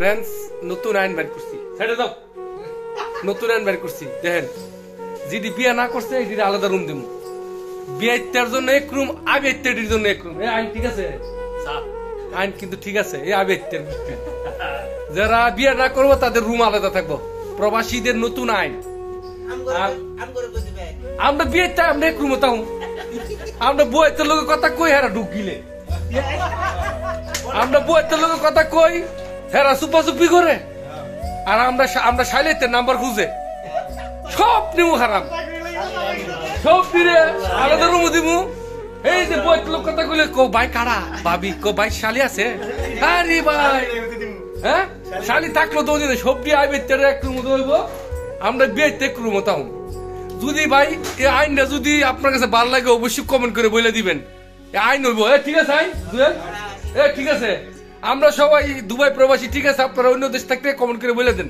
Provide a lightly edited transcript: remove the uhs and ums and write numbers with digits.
Friends নতুন আইন বের করছি, ছেড়ে দাও। নতুন আইন বের করছি, দেখেন যদি বিয়ে না করছে এটির আলাদা রুম দিব, বিয়ে ইত্যার জন্য এক রুম, আবে ইত্যাদির জন্য এক রুম। এই আইন ঠিক আছে? আইন কিন্তু ঠিক আছে। এই আবে ইত্যার যারা বিয়ে না করবো তাদের রুম আলাদা থাকবো, প্রবাসীদের নতুন আইন। আমরা বিয়ে আমরা এক রুমে থাকুন, আমরা বইয়ের লোকের কথা কই হেরা ঢুকিলে, আমরা বইয়ের লোকের কথা কই হেরা চুপাচুপি করে, আর আমরা সাইলেতে নাম্বার খুঁজে সব নিমু হারাম, সব দিলে আলাদা রুম দিমু। এই যে বইয়ের লোক কথা কইলে কো ভাই কারা ভাবি, কো ভাই শালি আছে, আরে ভাই হ্যাঁ শালি থাকলো তো সব দিয়ে আইবে এক রুম হইব, আমরা বিয়েতে এক রুম হতাম। যদি ভাই এই আইনটা যদি আপনার কাছে ভালো লাগে অবশ্যই কমেন্ট করে বলে দিবেন আইন হইব। ঠিক আছে আইন, ঠিক আছে। আমরা সবাই দুবাই প্রবাসী, ঠিক আছে। আপনারা অন্য দেশ থাকতে কমেন্ট করে বলে দেন।